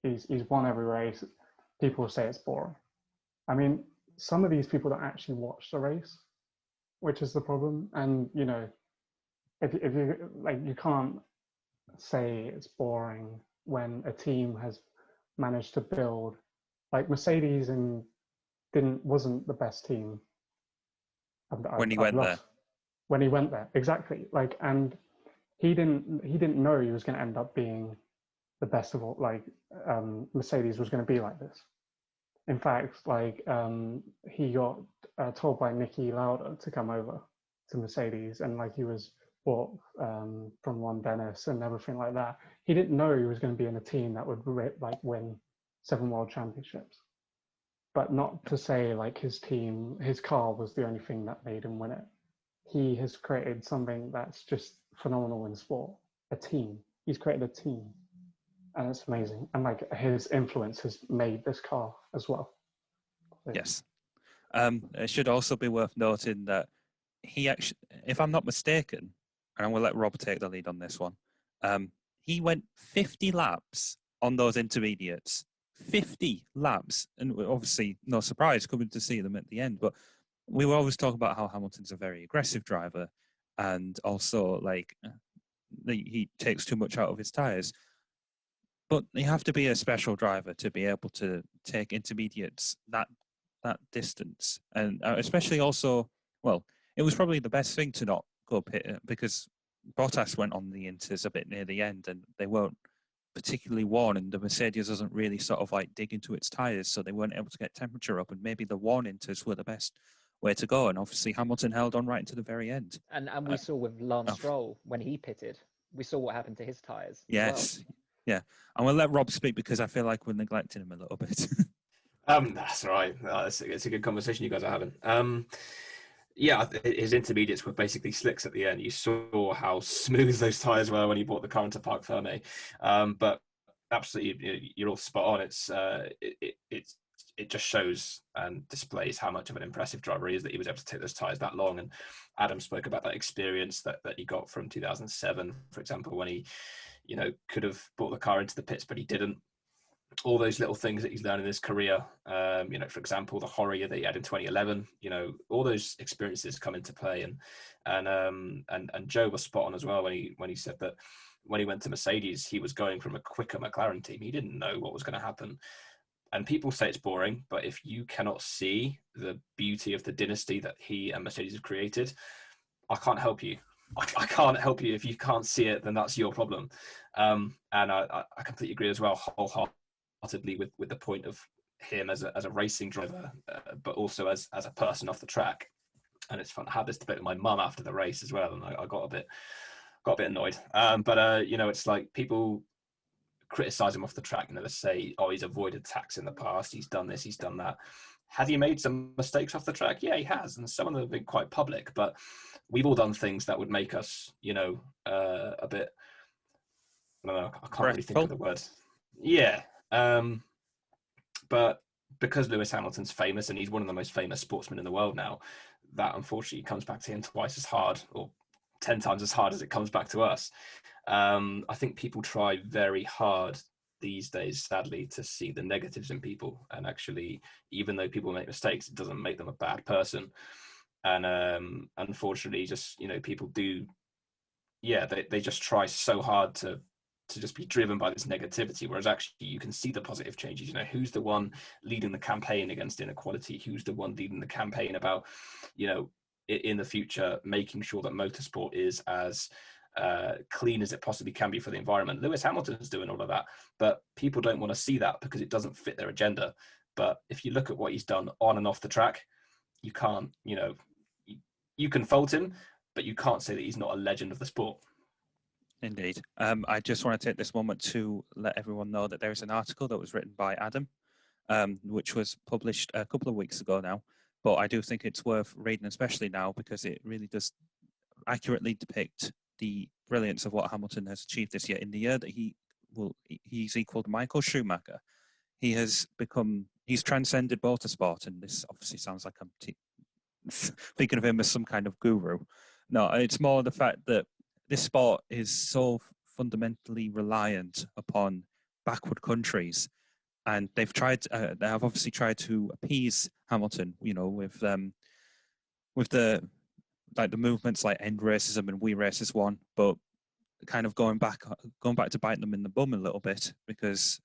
He's won every race. People say it's boring. I mean, some of these people don't actually watch the race, which is the problem. And you know, if you like, you can't say it's boring when a team has managed to build, like Mercedes and wasn't the best team when he went there. When he went there, exactly. Like, and he didn't know he was going to end up being the best of all. Like, Mercedes was going to be like this. In fact, like, he got told by Niki Lauda to come over to Mercedes, and like he was bought from Ron Dennis and everything like that. He didn't know he was going to be in a team that would like win 7 world championships. but not to say like his car was the only thing that made him win it. He has created something that's just phenomenal in sport. A team. He's created a team, and it's amazing. And like his influence has made this car as well. So, Yes. It should also be worth noting that he actually, if I'm not mistaken, and I'm going to let Rob take the lead on this one, he went 50 laps on those intermediates. 50 laps. And obviously, no surprise coming to see them at the end. But we were always talking about how Hamilton's a very aggressive driver, and also like he takes too much out of his tyres. But you have to be a special driver to be able to take intermediates that distance, and especially also, well, it was probably the best thing to not go pit because Bottas went on the inters a bit near the end, and they weren't particularly worn, and the Mercedes doesn't really sort of like dig into its tyres, so they weren't able to get temperature up, and maybe the worn inters were the best way to go, and obviously Hamilton held on right into the very end. And we saw with Lance Stroll when he pitted, we saw what happened to his tyres. Yes, yeah. I'm going to let Rob speak because I feel like we're neglecting him a little bit. That's right. It's a good conversation you guys are having. Yeah, his intermediates were basically slicks at the end. You saw how smooth those tyres were when he brought the car into Parc Fermé. But absolutely, you're all spot on. It just shows and displays how much of an impressive driver he is that he was able to take those tyres that long. And Adam spoke about that experience that he got from 2007, for example, when he, could have brought the car into the pits, but he didn't. All those little things that he's learned in his career, for example, the horror year that he had in 2011, all those experiences come into play. And Joe was spot on as well when he said that when he went to Mercedes, he was going from a quicker McLaren team. He didn't know what was going to happen. And people say it's boring, but if you cannot see the beauty of the dynasty that he and Mercedes have created, I can't help you. I can't help you. If you can't see it, then that's your problem. And I completely agree as well, wholeheartedly with the point of him as a racing driver, but also as a person off the track. And it's fun. I had this debate with my mum after the race as well, and I got a bit annoyed. It's like people criticize him off the track, they say, oh, he's avoided tax in the past, he's done this, he's done that. Has he made some mistakes off the track? Yeah, he has, and some of them have been quite public, but we've all done things that would make us, a bit, I don't know, I can't really think of the word. Yeah. But because Lewis Hamilton's famous, and he's one of the most famous sportsmen in the world now, that unfortunately comes back to him twice as hard, or 10 times as hard as it comes back to us. I think people try very hard these days, sadly, to see the negatives in people. And actually, even though people make mistakes, it doesn't make them a bad person. And unfortunately, just, people do, they just try so hard to just be driven by this negativity, whereas actually you can see the positive changes. Who's the one leading the campaign against inequality? Who's the one leading the campaign about, in the future, making sure that motorsport is as clean as it possibly can be for the environment? Lewis Hamilton's doing all of that, but people don't want to see that because it doesn't fit their agenda. But if you look at what he's done on and off the track, you can't, you can fault him, but you can't say that he's not a legend of the sport. Indeed. I just want to take this moment to let everyone know that there is an article that was written by Adam, which was published a couple of weeks ago now. But I do think it's worth reading, especially now, because it really does accurately depict the brilliance of what Hamilton has achieved this year. In the year that he's equaled Michael Schumacher. He's transcended motorsport, and this obviously sounds like I'm thinking of him as some kind of guru. No, it's more the fact that this sport is so fundamentally reliant upon backward countries, and they have obviously tried to appease Hamilton, with the movements like End Racism and We Race as One, but kind of going back to bite them in the bum a little bit, because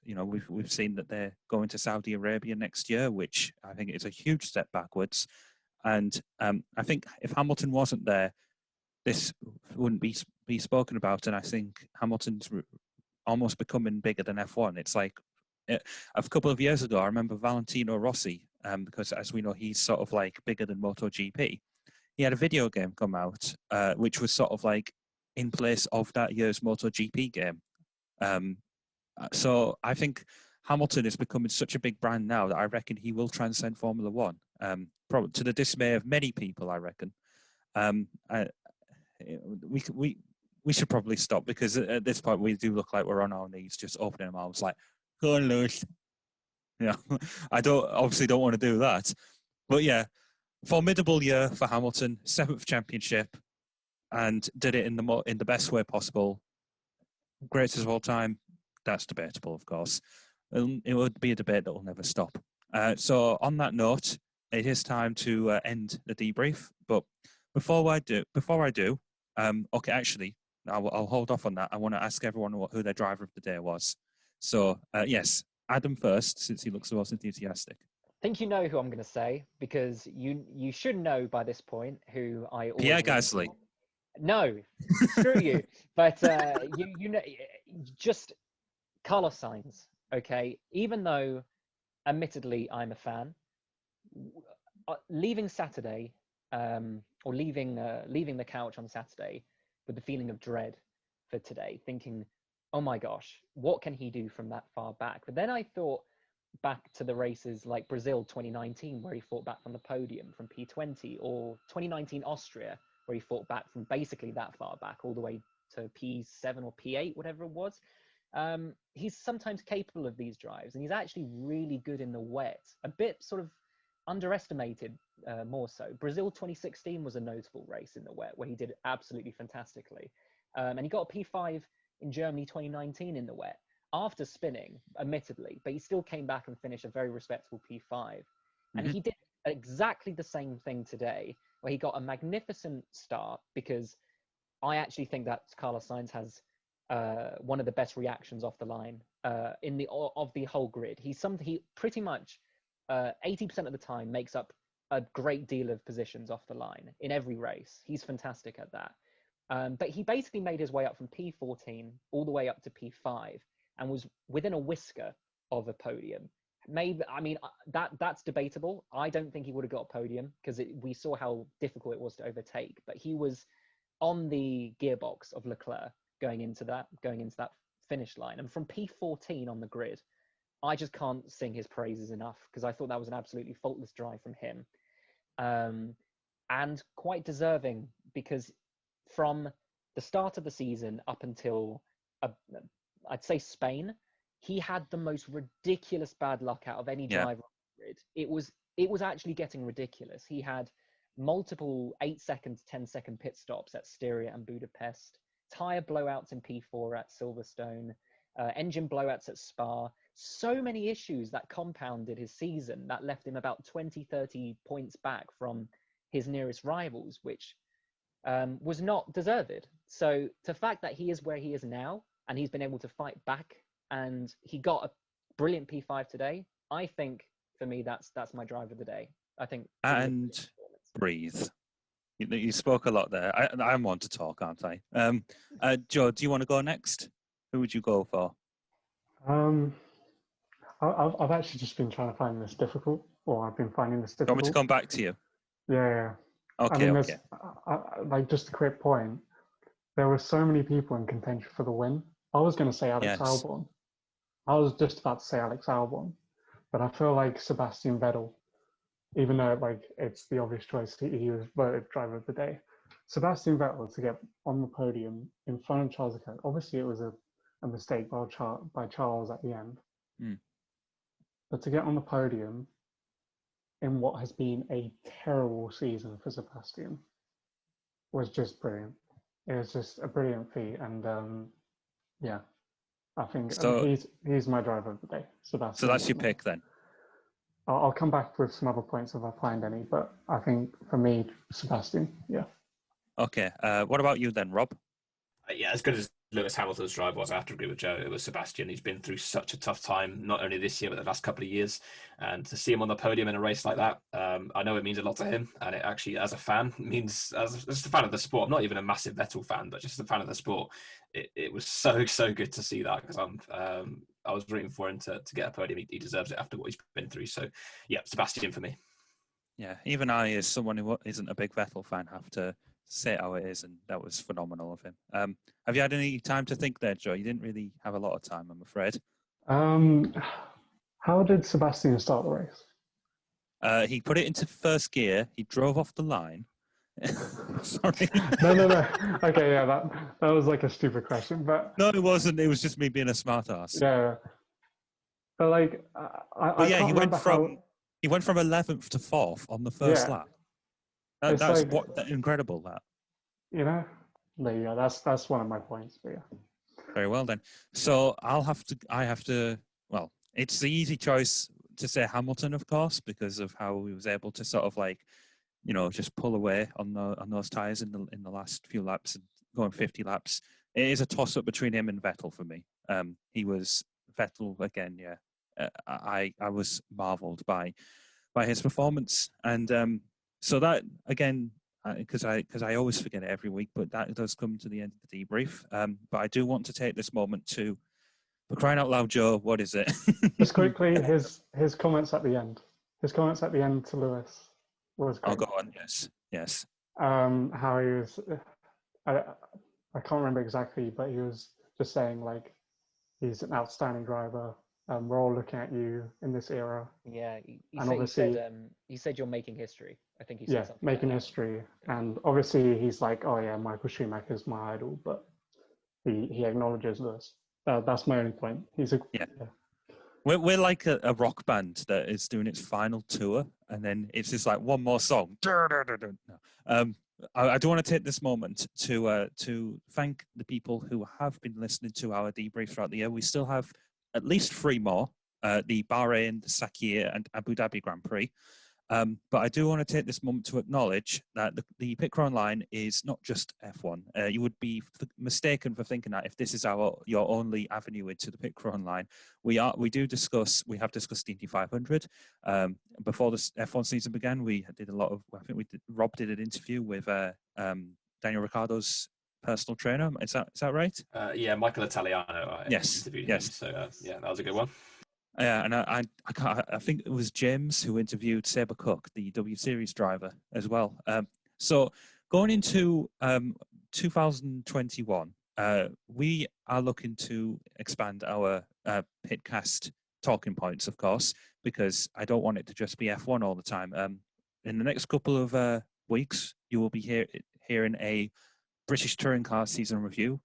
we've seen that they're going to Saudi Arabia next year, which I think is a huge step backwards. And I think if Hamilton wasn't there, this wouldn't be spoken about. And I think Hamilton's almost becoming bigger than F1. It's like a couple of years ago, I remember Valentino Rossi, because as we know, he's sort of like bigger than MotoGP. He had a video game come out, which was sort of like in place of that year's MotoGP game. So I think Hamilton is becoming such a big brand now that I reckon he will transcend Formula One. Probably to the dismay of many people, I reckon. We should probably stop, because at this point we do look like we're on our knees, just opening our mouths like, "Go on, Lewis." Yeah, I obviously don't want to do that, but yeah, formidable year for Hamilton, 7th championship, and did it in the best way possible. Greatest of all time, that's debatable, of course. It would be a debate that will never stop. So on that note, it is time to end the debrief. But before I do, okay, actually, I'll hold off on that. I want to ask everyone who their driver of the day was. So yes, Adam first, since he looks the most enthusiastic. I think you know who I'm going to say, because you should know by this point who I always Pierre root Gasly. for. No, screw you. But you know, just Carlos Sainz. Okay, even though, admittedly, I'm a fan. Leaving Saturday, or leaving the couch on Saturday with the feeling of dread for today, thinking, oh my gosh, what can he do from that far back? But then I thought back to the races like Brazil 2019, where he fought back from the podium from P20, or 2019 Austria, where he fought back from basically that far back all the way to P7 or P8, whatever it was. He's sometimes capable of these drives, and he's actually really good in the wet. A bit sort of underestimated, more so. Brazil 2016 was a notable race in the wet where he did absolutely fantastically. And he got a P5 in Germany 2019 in the wet after spinning, admittedly, but he still came back and finished a very respectable P5. And he did exactly the same thing today, where he got a magnificent start, because I actually think that Carlos Sainz has one of the best reactions off the line of the whole grid. He pretty much 80% of the time makes up a great deal of positions off the line in every race. He's fantastic at that. But he basically made his way up from P14 all the way up to P5 and was within a whisker of a podium. Maybe, I mean, that's debatable. I don't think he would have got a podium, because we saw how difficult it was to overtake, but he was on the gearbox of Leclerc going into that finish line. And from P14 on the grid, I just can't sing his praises enough, because I thought that was an absolutely faultless drive from him. And quite deserving, because from the start of the season up until, I'd say, Spain, he had the most ridiculous bad luck out of any driver on the grid. It was actually getting ridiculous. He had multiple 8-second, 10-second pit stops at Styria and Budapest, tyre blowouts in P4 at Silverstone, engine blowouts at Spa. So many issues that compounded his season, that left him about 20, 30 points back from his nearest rivals, which was not deserved. So the fact that he is where he is now, and he's been able to fight back, and he got a brilliant P5 today, I think, for me, that's my driver of the day. I think. And breathe. You spoke a lot there. I'm one to talk, aren't I? Joe, do you want to go next? Who would you go for? I've actually just been trying to find this difficult, or I've been finding this difficult. Do you want me to come back to you? Yeah. Okay, I mean, okay. Like, just a quick point. There were so many people in contention for the win. I was going to say Alex Albon. I was just about to say Alex Albon, but I feel like Sebastian Vettel, even though like it's the obvious choice, he was voted driver of the day. Sebastian Vettel to get on the podium in front of Charles Leclerc. Obviously, it was a mistake by Charles at the end. But to get on the podium in what has been a terrible season for Sebastian was just brilliant. It was just a brilliant feat, and yeah, I think he's my driver of the day, Sebastian. So that's your pick then. I'll come back with some other points if I find any, but I think for me, Sebastian, yeah. Okay, what about you then, Rob? Yeah, as good as Lewis Hamilton's drive was, I have to agree with Joe. It was Sebastian. He's been through such a tough time, not only this year, but the last couple of years. And to see him on the podium in a race like that, I know it means a lot to him. And it actually, as a fan, means, as just a fan of the sport, I'm not even a massive Vettel fan, but just a fan of the sport, it was so good to see that, because I was rooting for him to get a podium. He deserves it after what he's been through. So, yeah, Sebastian for me. Yeah, even I, as someone who isn't a big Vettel fan, have to say how it is, and that was phenomenal of him. Have you had any time to think there, Joe? You didn't really have a lot of time, I'm afraid. How did Sebastian start the race? He put it into first gear. He drove off the line. Sorry. No. Okay, yeah, that was like a stupid question, but No, it wasn't. It was just me being a smart ass. yeah. But like, I Yeah, can't he remember how. he went from 11th to 4th on the first Yeah, lap. it's That's like, incredible. That you know, there you go. That's one of my points. But yeah, very well then. So I have to. Well, it's the easy choice to say Hamilton, of course, because of how he was able to sort of like, just pull away on those tires in the last few laps and going 50 laps. It is a toss up between him and Vettel for me. He was Vettel again. Yeah, I was marvelled by his performance, and so that again, because I always forget it every week, but that does come to the end of the debrief. But I do want to take this moment to, for crying out loud, Joe, what is it? just quickly, his comments at the end. His comments at the end to Lewis was I'll great. go on. Yes. How he was, I can't remember exactly, but he was just saying like, he's an outstanding driver. We're all looking at you in this era. Yeah, he said you're making history. I think he said something making like that. history. And obviously he's like, oh yeah, Michael Schumacher's my idol, but he acknowledges Lewis. That's my only point. Yeah. We're like a rock band that is doing its final tour, and then it's just like one more song. I do want to take this moment to thank the people who have been listening to our debrief throughout the year. We still have at least 3 more: the Bahrain, the Sakir, and Abu Dhabi Grand Prix. But I do want to take this moment to acknowledge that the Pit Crew Online is not just F1. You would be mistaken for thinking that if this is your only avenue into the Pit Crew Online. We have discussed the Indy 500. Before the F1 season began, we did a lot of, Rob did an interview with Daniel Ricciardo's personal trainer. Is that right? Yeah, Michael Italiano. Yes. Interviewed him, so yeah, that was a good one. Yeah, and I think it was James who interviewed Saber Cook, the W Series driver, as well. So going into 2021, we are looking to expand our Pitcast talking points, of course, because I don't want it to just be F1 all the time. In the next couple of weeks, you will be hearing a British Touring Car season review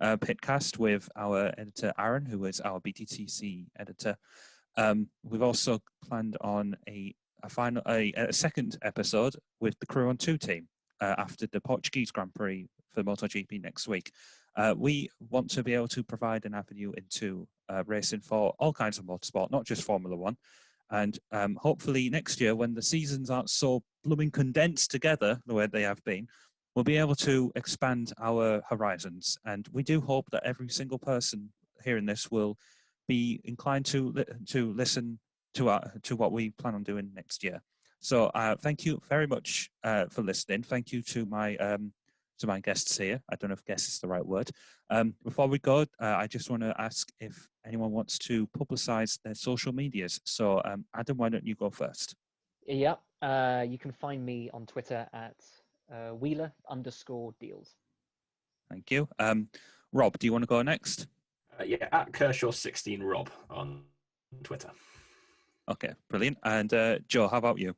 Pitcast with our editor Aaron, who is our BTTC editor. We've also planned on a second episode with the Crew on 2 team after the Portuguese Grand Prix for MotoGP next week. We want to be able to provide an avenue into racing for all kinds of motorsport, not just Formula One. And hopefully next year, when the seasons aren't so blooming condensed together the way they have been, we'll be able to expand our horizons. And we do hope that every single person hearing this will be inclined to listen to what we plan on doing next year. So thank you very much for listening. Thank you to my guests here. I don't know if guest is the right word. Before we go, I just want to ask if anyone wants to publicize their social medias. So Adam, why don't you go first? Yeah, you can find me on Twitter at Wheeler_deals. Thank you. Rob, do you want to go next? Yeah, at Kershaw16Rob on Twitter. Okay, brilliant. And Joe, how about you?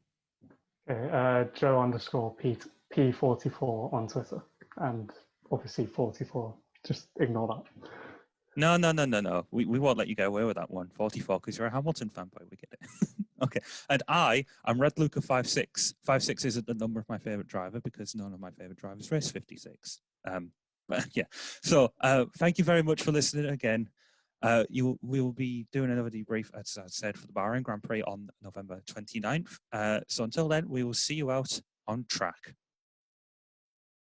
Okay, Joe_P44 on Twitter, and obviously 44. Just ignore that. No. We won't let you get away with that one. 44, because you're a Hamilton fanboy. We get it. Okay. And I'm Red Luca 56. 56 isn't the number of my favorite driver because none of my favorite drivers race 56. But yeah. So thank you very much for listening again. We will be doing another debrief, as I said, for the Bahrain Grand Prix on November 29th. So until then, we will see you out on track.